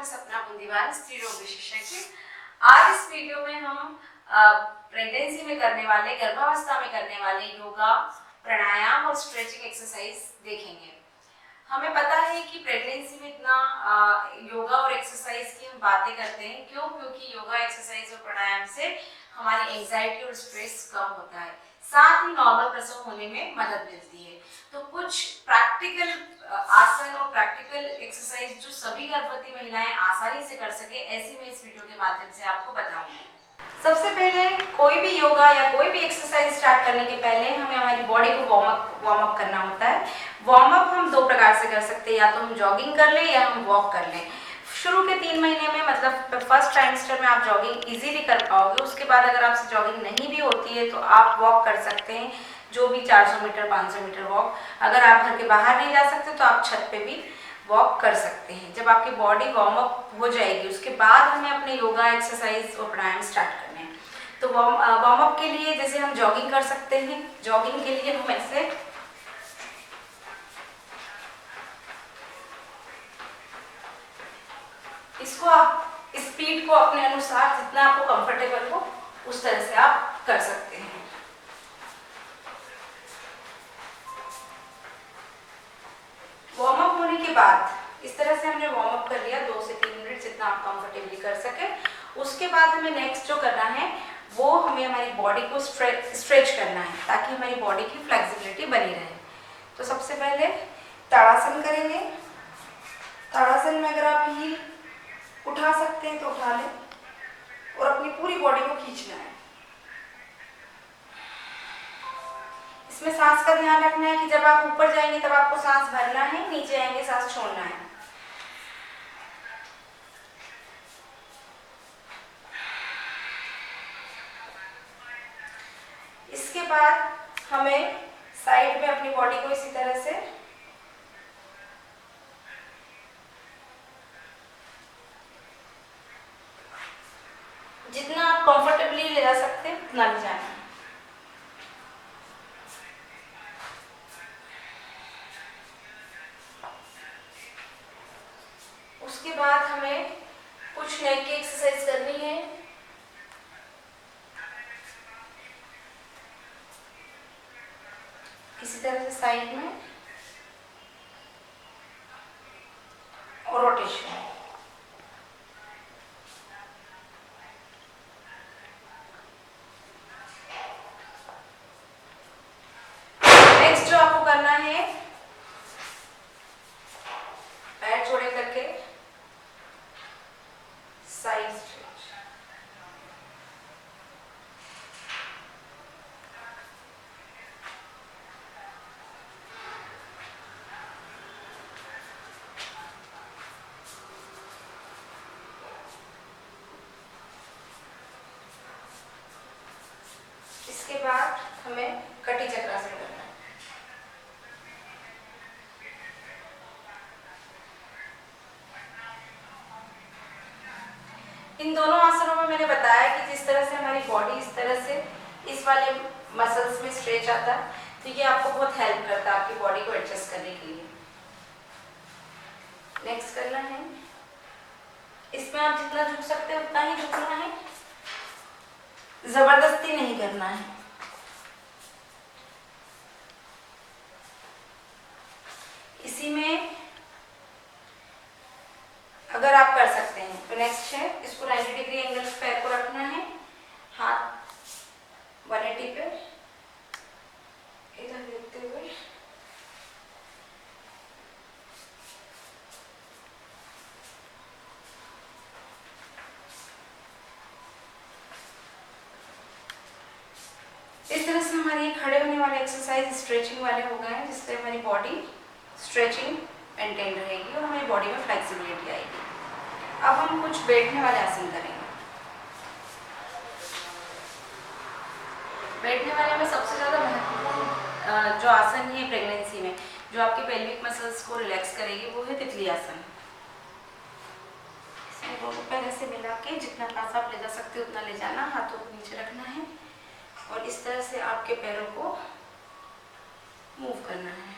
सपना बुंदीवाल, स्त्री रोग विशेषज्ञ। आज इस वीडियो में हम प्रेगनेंसी में करने वाले, गर्भावस्था में करने वाले योगा, प्राणायाम और स्ट्रेचिंग एक्सरसाइज देखेंगे। हमें पता है कि प्रेगनेंसी में इतना योगा और एक्सरसाइज की हम बातें करते हैं। क्यों? क्योंकि योगा, एक्सरसाइज और प्राणायाम से हमारी एंजाइटी और स्ट्रेस कम होता है, साथ ही नॉर्मल प्रसव होने में मदद मिलती है। तो कुछ प्रैक्टिकल आसन और प्रैक्टिकल एक्सरसाइज जो सभी गर्भवती महिलाएं आसानी से कर सके, ऐसी मैं इस वीडियो के माध्यम से आपको बताऊंगी। सबसे पहले कोई भी योगा या कोई भी एक्सरसाइज स्टार्ट करने के पहले हमें हमारी बॉडी को वार्म अप करना होता है। वार्म अप हम दो प्रकार से कर सकते हैं, या तो हम जॉगिंग कर लें या हम वॉक कर लें। शुरू के 3 महीने में, मतलब फर्स्ट ट्राइमेस्टर में, आप जॉगिंग इजीली कर पाओगे। उसके बाद अगर आपसे जॉगिंग नहीं भी होती है तो आप वॉक कर सकते हैं, जो भी 400 मीटर 500 मीटर वॉक। अगर आप घर के बाहर नहीं जा सकते तो आप छत पे भी वॉक कर सकते हैं। जब आपकी बॉडी वार्म अप हो जाएगी, उसके बाद हमें अपने योगा, एक्सरसाइज और प्राणायाम स्टार्ट करने हैं। तो वार्म अप के लिए जैसे हम जॉगिंग कर सकते हैं। जॉगिंग के लिए हम ऐसे इसको आप स्पीड को अपने अनुसार, जितना आपको कंफर्टेबल हो उस तरह से आप कर सकते हैं। वार्म अप होने के बाद इस तरह से हमने वार्म अप कर लिया 2 से 3 मिनट, जितना आप कंफर्टेबली कर सके। उसके बाद हमें नेक्स्ट जो करना है वो हमें हमारी बॉडी को स्ट्रेच करना है, ताकि हमारी बॉडी की फ्लेक्सिबिलिटी बनी रहे। तो सबसे पहले ताड़ासन करेंगे। ताड़ासन में अगर आप हील उठा सकते हैं तो उठा लें और अपनी पूरी बॉडी को खींचना है। इसमें सांस का ध्यान रखना है कि जब आप ऊपर जाएंगे तब आपको सांस भरना है, नीचे आएंगे सांस छोड़ना है। इसके बाद हमें साइड में अपनी बॉडी को इसी तरह से जितना आप कंफर्टेबली ले जा सकते हैं उतना ले जाना है। उसके बाद हमें कुछ नेक की एक्सरसाइज करनी है। इसी तरह से साइड में और रोटेशन। नेक्स्ट जो आपको करना है, पैर जोड़े करके साइड स्ट्रेच। इसके बाद हमें कटी चक्रासन करना है। इन दोनों आसनों में मैंने बताया कि जिस तरह से हमारी बॉडी इस तरह से इस वाले मसल्स में स्ट्रेच आता है, तो ये आपको बहुत हेल्प करता है आपकी बॉडी को एडजस्ट करने के लिए। नेक्स्ट करना है, इसमें आप जितना झुक सकते हैं उतना ही झुकना है, जबरदस्ती नहीं करना है। इसी में अगर आप कर सकते हैं तो नेक्स्ट है, इसको 90 डिग्री एंगल पैर को रखना है, हाथ 180 पे इधर देखते हुए इस तरह से हमारी खड़े होने वाले एक्सरसाइज स्ट्रेचिंग वाले हो गए हैं, जिससे हमारी बॉडी स्ट्रेचिंग मेंटेन रहेगी और हमारी बॉडी में फ्लेक्सिबिलिटी आएगी। अब हम कुछ बैठने वाले आसन करेंगे। बैठने वाले में सबसे ज़्यादा महत्वपूर्ण जो आसन है प्रेगनेंसी में, जो आपके पेल्विक मसल्स को रिलैक्स करेगी, वो है तितली आसन। इसमें दोनों पैर ऐसे मिला के जितना पास आप ले जा सकते हो उतना ले जाना, हाथों को नीचे रखना है और इस तरह से आपके पैरों को मूव करना है।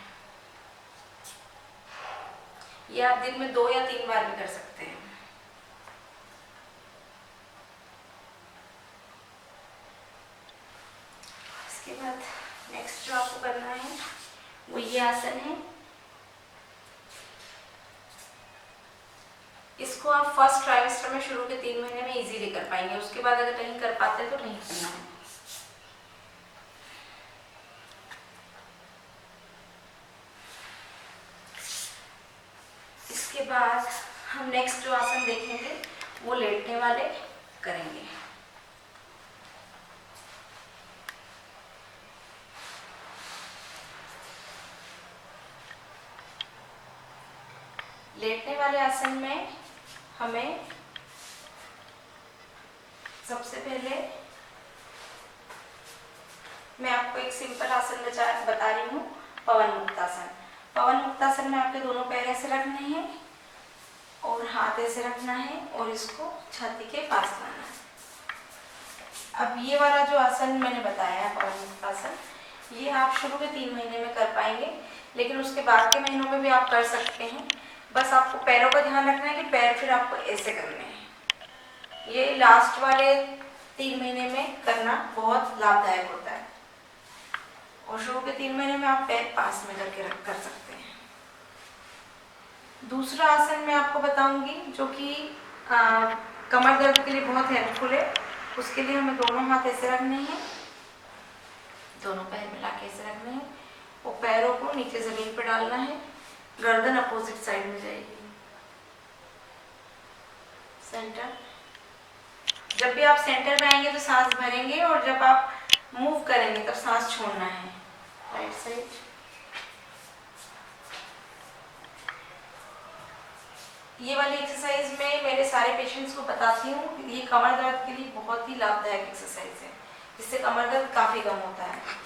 ये आप दिन में 2 या 3 बार भी कर सकते हैं। नेक्स्ट जो आपको करना है वो ये आसन है। इसको आप फर्स्ट ट्राइमेस्टर में शुरू के 3 महीने में इजीली कर पाएंगे, उसके बाद अगर नहीं कर पाते तो नहीं करना है। इसके बाद हम नेक्स्ट जो आसन देखेंगे वो लेटने वाले करेंगे। लेटने वाले आसन में हमें सबसे पहले मैं आपको एक सिंपल आसन बता रही हूँ, पवन मुक्तासन। पवन मुक्तासन में आपके दोनों पैर ऐसे रखने हैं और हाथ ऐसे रखना है और इसको छाती के पास लाना है। अब ये वाला जो आसन मैंने बताया है पवन मुक्तासन, ये आप शुरू के 3 महीने में कर पाएंगे, लेकिन उसके बाद के महीनों में भी आप कर सकते हैं। बस आपको पैरों का ध्यान रखना है कि पैर फिर आपको ऐसे करने हैं। ये लास्ट वाले 3 महीने में करना बहुत लाभदायक होता है और शुरू के 3 महीने में आप पैर पास में करके कर सकते हैं। दूसरा आसन मैं आपको बताऊंगी जो कि कमर दर्द के लिए बहुत हेल्पफुल है। उसके लिए हमें दोनों हाथ ऐसे रखने हैं, दोनों पैर मिला के ऐसे रखने हैं और पैरों को नीचे जमीन पर डालना है। गर्दन अपोजिट साइड में जाएगी, सेंटर। जब भी आप सेंटर में आएंगे तो सांस भरेंगे और जब आप मूव करेंगे तब सांस छोड़ना है। Right side. ये वाली एक्सरसाइज में मेरे सारे पेशेंट्स को बताती हूँ, ये कमर दर्द के लिए बहुत ही लाभदायक एक्सरसाइज है, जिससे कमर दर्द काफी कम होता है।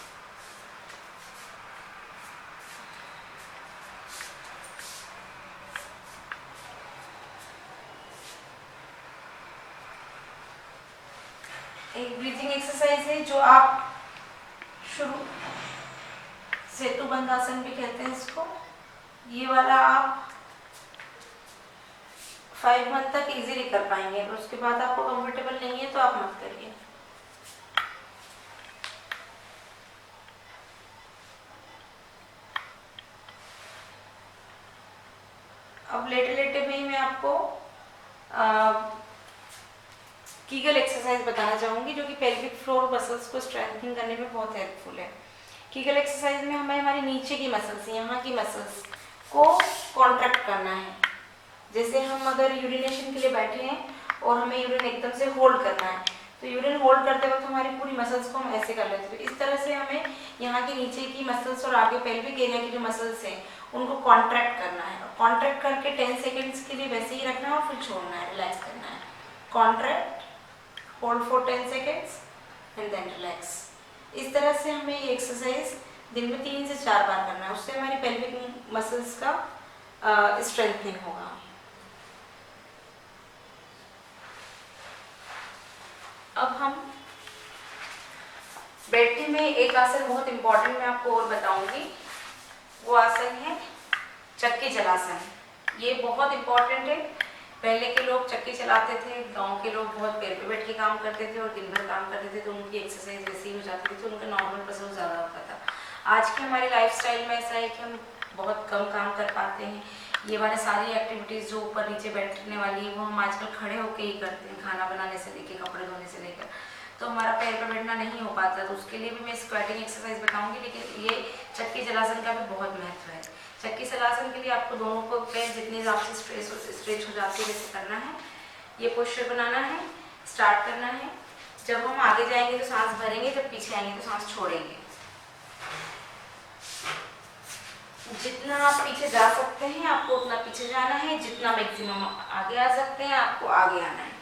एक ब्रीथिंग एक्सरसाइज है जो आप शुरू, सेतुबंध आसन भी कहते हैं इसको। ये वाला आप 5 मंथ तक इजीली कर पाएंगे, और उसके बाद आपको कंफर्टेबल नहीं है तो आप मत करिए। अब लेटे लेटे में ही मैं आपको कीगल एक्सरसाइज बताना चाहूँगी जो कि पेल्विक फ्लोर मसल्स को स्ट्रेंथनिंग करने में बहुत हेल्पफुल है। कीगल एक्सरसाइज में हमें हमारी नीचे की मसल्स, यहाँ की मसल्स को कॉन्ट्रैक्ट करना है। जैसे हम अगर यूरिनेशन के लिए बैठे हैं और हमें यूरिन एकदम से होल्ड करना है, तो यूरिन होल्ड करते वक्त हमारी पूरी मसल्स को हम ऐसे कर लेते हैं। इस तरह से हमें यहाँ की नीचे की मसल्स और आगे पेल्विक एरिया की जो मसल्स हैं उनको कॉन्ट्रैक्ट करना है। कॉन्ट्रैक्ट करके 10 सेकेंड्स के लिए वैसे ही रखना है और फिर छोड़ना है, रिलैक्स करना है। Contract, hold for 10 seconds and then relax. इस तरह से हमें ये एक्सरसाइज दिन में 3 से 4 बार करना है, उससे हमारी पेल्विक मसल्स का स्ट्रेंथनिंग होगा। अब हम बैठने में एक आसन बहुत इंपॉर्टेंट मैं आपको और बताऊंगी, वो आसन है चक्की जलासन। ये बहुत इंपॉर्टेंट है। पहले के लोग चक्की चलाते थे, गांव के लोग बहुत पैर पे बैठ के काम करते थे और दिन भर काम करते थे, तो उनकी एक्सरसाइज वैसे ही हो जाती थी, तो उनका नॉर्मल पसंद ज़्यादा होता था। आज के हमारे लाइफस्टाइल में ऐसा है कि हम बहुत कम काम कर पाते हैं। ये वाले सारी एक्टिविटीज़ जो ऊपर नीचे बैठने वाली है वो हम आजकल खड़े होकर ही करते हैं, खाना बनाने से लेकर कपड़े धोने से लेकर, तो हमारा पैर पर बैठना नहीं हो पाता। तो उसके लिए भी मैं स्क्वाटिंग एक्सरसाइज बताऊंगी, लेकिन ये चक्की जलासन का भी बहुत महत्व है। चक्की जलासन के लिए आपको दोनों को पैर जितने हिसाब से स्ट्रेच हो जाते हैं वैसे करना है। ये पोस्चर बनाना है, स्टार्ट करना है। जब हम आगे जाएंगे तो सांस भरेंगे, जब पीछे आएंगे तो सांस छोड़ेंगे। जितना आप पीछे जा सकते हैं आपको उतना पीछे जाना है, जितना मैक्सिमम आगे आ सकते हैं आपको आगे आना है।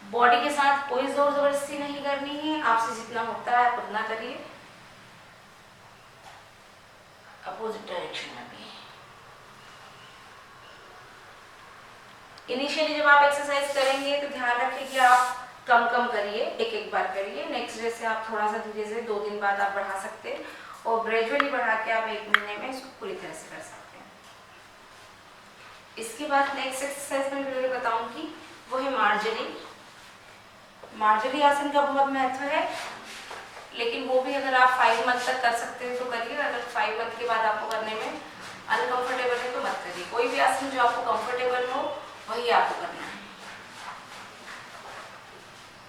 बॉडी के साथ कोई जोर जबरदस्ती नहीं करनी है, आपसे जितना होता है आप उतना करिए, अपोजिट डायरेक्शन में भी। इनिशियली जब आप एक्सरसाइज करेंगे तो ध्यान रखिए कि आप कम कम करिए, एक एक बार करिए। नेक्स्ट डे से आप थोड़ा सा धीरे से 2 दिन बाद आप बढ़ा सकते हैं और ग्रेजुअली बढ़ा के आप 1 महीने में इसको पूरी तरह से कर सकते हैं। इसके बाद नेक्स्ट एक्सरसाइज में वीडियो बताऊंगी वो है मार्जरी। मार्जरी आसन का बहुत महत्व है। लेकिन वो भी अगर आप 5 मंथ तक कर सकते हैं तो करिए, अगर 5 मंथ के बाद आपको करने में अनकंफर्टेबल है तो मत करिए। कोई भी आसन जो आपको कंफर्टेबल हो वही आपको करना है।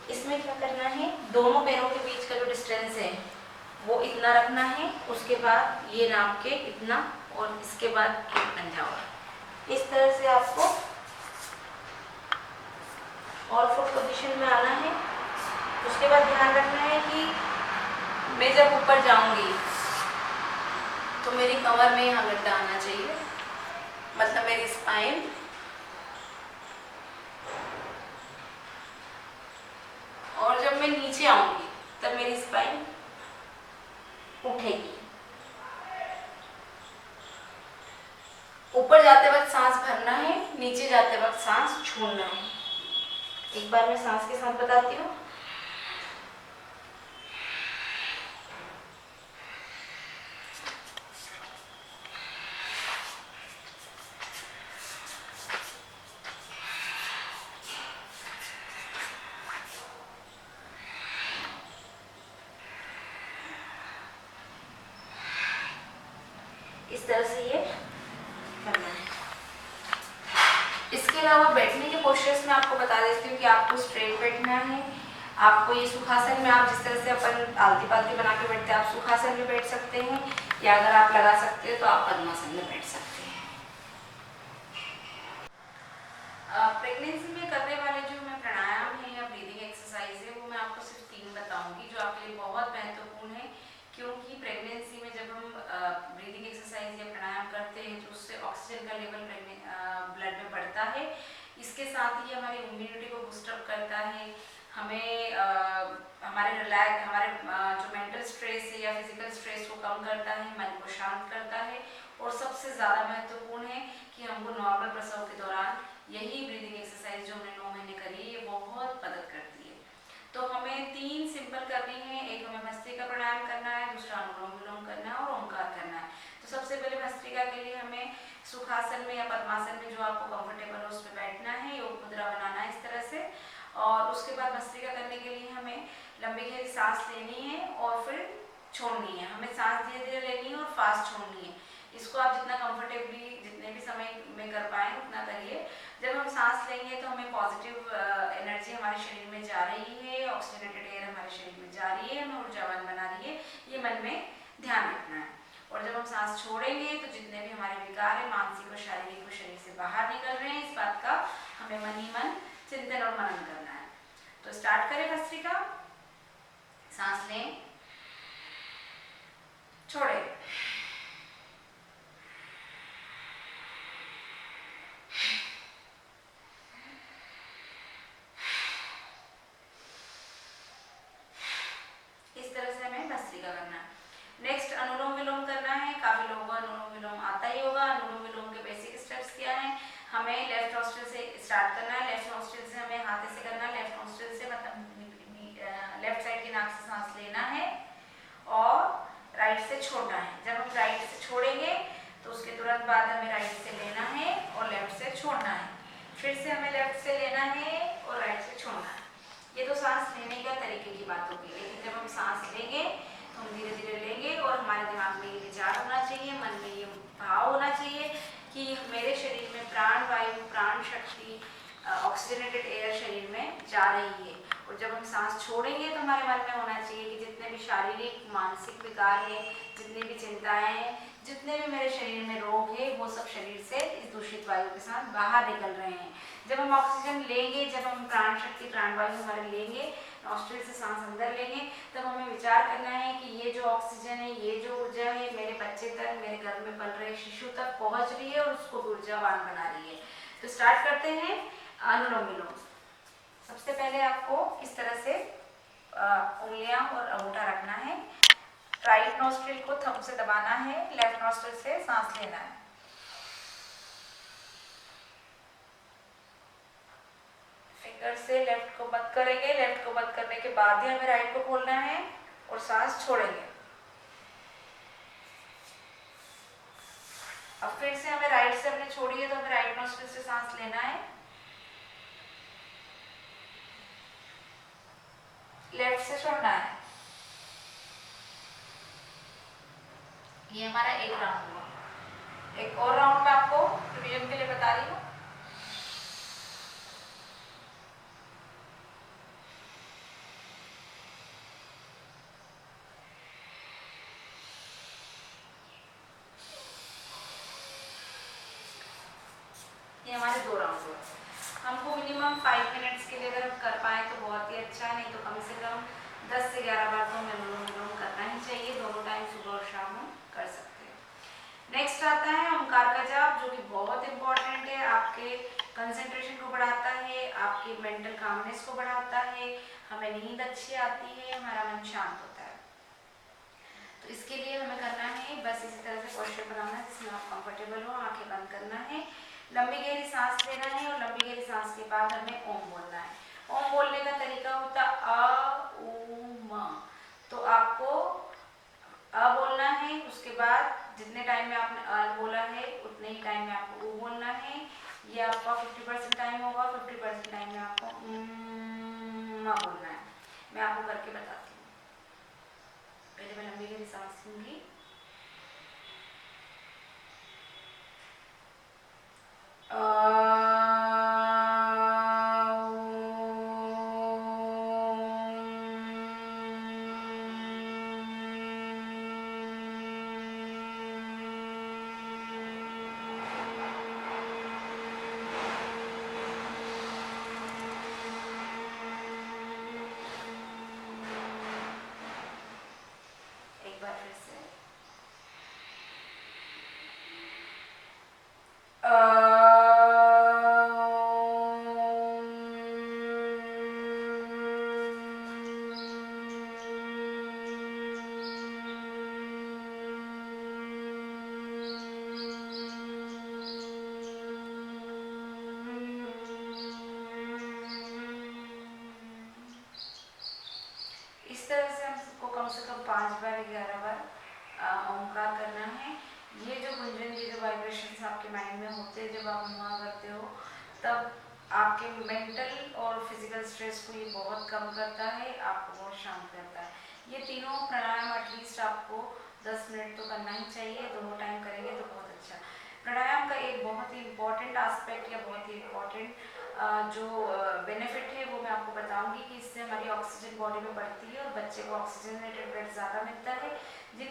इसमें क्या करना है, दोनों पैरों के बीच का जो डिस्टेंस है वो इतना रखना है, उसके बाद ये नाप के इतना, और इसके बाद पंजा। इस तरह से आपको ऑल फुट पोजीशन में आना है। उसके बाद ध्यान रखना है कि मैं जब ऊपर जाऊंगी तो मेरी कमर में यहाँ गड्ढा आना चाहिए, मतलब मेरी स्पाइन और जब मैं नीचे आऊंगी तब मेरी स्पाइन उठेगी। ऊपर जाते वक्त सांस भरना है, नीचे जाते वक्त सांस छोड़ना है। एक बार मैं सांस के साथ बताती हूँ। इस तरह से ये करना है। इसके अलावा बैठने के पोस्चर्स में आपको बता देती हूँ कि आपको स्ट्रेट बैठना है। आपको ये सुखासन में, आप जिस तरह से अपन आलती पालती बना के बैठते हैं, आप सुखासन में बैठ सकते हैं, या अगर आप लगा सकते हैं तो आप पद्मासन में बैठ सकते हैं। प्रेगनेंसी में करने वाले जो मैं प्राणायाम है या ब्रीदिंग एक्सरसाइज है वो मैं आपको सिर्फ 3 बताऊंगी, जो आपके लिए बहुत महत्वपूर्ण है। क्योंकि प्रेगनेंसी में जब हम ब्रीदिंग एक्सरसाइज या प्राणायाम करते हैं तो उससे ऑक्सीजन का लेवल ब्लड में बढ़ता है। इसके साथ ही हमारी इम्यूनिटी को बूस्टअप करता है, हमें हमारे जो मेंटल स्ट्रेस है या फिजिकल स्ट्रेस को कम करता है, मन को शांत करता है, और सबसे ज़्यादा महत्वपूर्ण है कि हमको नॉर्मल प्रसव के दौरान यही ब्रीदिंग एक्सरसाइज जो हमने 9 महीने करी है ये बहुत मदद करती है। तो हमें 3 सिंपल करनी है। एक हमें भस्त्रिका प्राणायाम करना है, दूसरा अनुलोम विलोम करना है और ओंकार करना है। तो सबसे पहले भस्त्रिका के लिए हमें सुखासन में या पद्मासन में जो आपको कंफर्टेबल हो उस पर बैठना है, योग मुद्रा बनाना है इस तरह से। और उसके बाद भस्त्रिका करने के लिए हमें लंबी गहरी सांस लेनी है और फिर छोड़नी है। हमें सांस धीरे धीरे लेनी है और फास्ट छोड़नी है। इसको आप जितना कंफर्टेबली जितने भी समय में कर पाए उतना करिए। जब हम सांस लेंगे तो हमें पॉजिटिव एनर्जी हमारे शरीर में जा रही है, ऑक्सीजनेटेड एयर हमारे शरीर में जा रही है, हमें ऊर्जावान बना रही है, ये मन में ध्यान रखना है। और जब हम सांस छोड़ेंगे तो जितने भी हमारे विकार है, मानसिक और शारीरिक, वो शरीर से बाहर निकल रहे हैं, इस बात का हमें मन ही मन चिंतन और मनन करना है। तो स्टार्ट करें भस्त्रिका। सांस लें, छोड़े, इस तरह से हमें भस्त्रिका करना है। नेक्स्ट अनुलोम विलोम करना है। काफी लोगों को अनुलोम विलोम आता ही होगा। अनुलोम विलोम के बेसिक स्टेप्स क्या हैं? हमें लेफ्ट नॉस्ट्रिल से स्टार्ट करना है। लेफ्ट नॉस्ट्रिल से हमें हाथ से करना है। लेफ्ट नॉस्ट्रिल से मतलब लेफ्ट साइड की नाक से सांस लेना है और राइट से छोड़ना है। जब हम राइट से छोड़ेंगे तो उसके तुरंत बाद हमें राइट से लेना है और लेफ्ट से छोड़ना है। फिर से हमें लेफ्ट से लेना है और राइट से छोड़ना है। ये तो सांस लेने का तरीके की बात होगी, लेकिन जब हम सांस लेंगे तो हम धीरे धीरे लेंगे और हमारे दिमाग में ये विचार होना चाहिए, मन में ये भाव होना चाहिए कि मेरे शरीर में प्राण वायु, प्राण शक्ति, ऑक्सीजनेटेड एयर शरीर में जा रही है। और जब हम सांस छोड़ेंगे तो हमारे मन में होना चाहिए कि जितने भी शारीरिक मानसिक विकार है, जितनी भी चिंताएं हैं, जितने भी मेरे शरीर में रोग है, वो सब शरीर से इस दूषित वायु के साथ बाहर निकल रहे हैं। जब हम ऑक्सीजन लेंगे, जब हम प्राण शक्ति प्राण वायु हमारे लेंगे, नॉस्ट्रिल से सांस अंदर लेंगे, तब हमें विचार करना है कि ये जो ऑक्सीजन है, ये जो ऊर्जा है मेरे बच्चे तक, मेरे गर्भ में पल रहे शिशु तक पहुंच रही है और उसको ऊर्जावान बना रही है। तो स्टार्ट करते हैं अनुलोम विलोम। सबसे पहले आपको इस तरह से उंगलियां और अंगूठा रखना है। राइट नॉस्ट्रिल को थंब से दबाना है, लेफ्ट नॉस्ट्रिल से सांस लेना है। फिंगर से लेफ्ट को बंद करेंगे। लेफ्ट को बंद करने के बाद ही हमें राइट को खोलना है और सांस छोड़ेंगे। अब फिर से हमें राइट से हमने छोड़ी है तो हमें राइट नॉस्ट्रिल से सांस लेना है, लेफ्ट से छोड़ना है। ये हमारा एक राउंड हुआ। एक और राउंड में आपको रिवीजन के लिए बता रही हूँ। ये हमारे 2 राउंड हुए। हमको मिनिमम 5 मिनट्स के लिए अगर कर पाए तो बहुत ही अच्छा है, नहीं तो कम से कम 10 से 11 बार तो अनुलोम करना ही चाहिए। दोनों टाइम सुबह और शाम हम कर सकते हैं। नेक्स्ट आता है ओंकार का जाप, जो कि बहुत इंपॉर्टेंट है। आपके कंसंट्रेशन को बढ़ाता है, आपकी मेंटल कामनेस को बढ़ाता है, हमें नींद अच्छी आती है, हमारा मन शांत होता है। तो इसके लिए हमें करना है बस इसी तरह से पोस्चर बनाना है जिसमें आप कंफर्टेबल हो। आंखें बंद करना है, लंबी गहरी सांस लेना है और लंबी गहरी सांस के बाद हमें ओम बोलना है। ओम बोलने का तरीका होता अ उ म। तो आपको अ बोलना है, उसके बाद जितने टाइम में आपने अ बोला है उतने ही टाइम में आपको उ बोलना है। ये आपका 50% टाइम होगा, 50% टाइम में आपको म बोलना है। मैं आपको करके बताती हूँ। पहले मैं लंबी गहरी सांस लूंगी, एक बार फिर से इस तरह से हमको कम से कम 5 बार 11 बार ओंकार करना है। ये जो गुंजन, ये जो वाइब्रेशंस आपके माइंड में होते हैं जब आप हुआ करते हो, तब आपके मेंटल और फिजिकल स्ट्रेस को ये बहुत कम करता है, आपको बहुत शांत करता है। ये तीनों प्राणायाम एटलीस्ट आपको 10 मिनट तो करना ही चाहिए। दोनों टाइम करेंगे तो बहुत अच्छा। प्राणायाम का एक बहुत ही इम्पॉर्टेंट एस्पेक्ट या बहुत ही इम्पॉर्टेंट जो बेनिफिट है वो मैं आपको बताऊंगी कि इससे हमारी ऑक्सीजन बॉडी में बढ़ती है और बच्चे को ऑक्सीजनेटेड ब्लड ज़्यादा मिलता है। जिन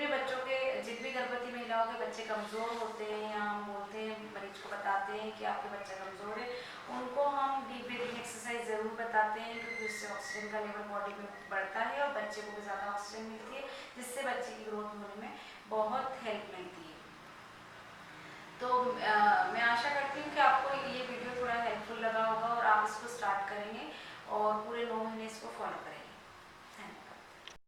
भी गर्भवती महिलाओं के बच्चे कमज़ोर होते हैं या हम बोलते हैं, मरीज को बताते हैं कि आपके बच्चा कमज़ोर है, उनको हम डीप ब्रीथिंग एक्सरसाइज ज़रूर बताते हैं, क्योंकि उससे ऑक्सीजन का लेवल बॉडी में बढ़ता है और बच्चे को भी ज़्यादा ऑक्सीजन मिलती है, जिससे बच्चे की ग्रोथ होने में बहुत हेल्प मिलती है। तो मैं आशा करती हूँ कि आपको ये वीडियो थोड़ा हेल्पफुल लगा होगा और आप इसको स्टार्ट करेंगे और पूरे 9 महीने इसको फॉलो करेंगे।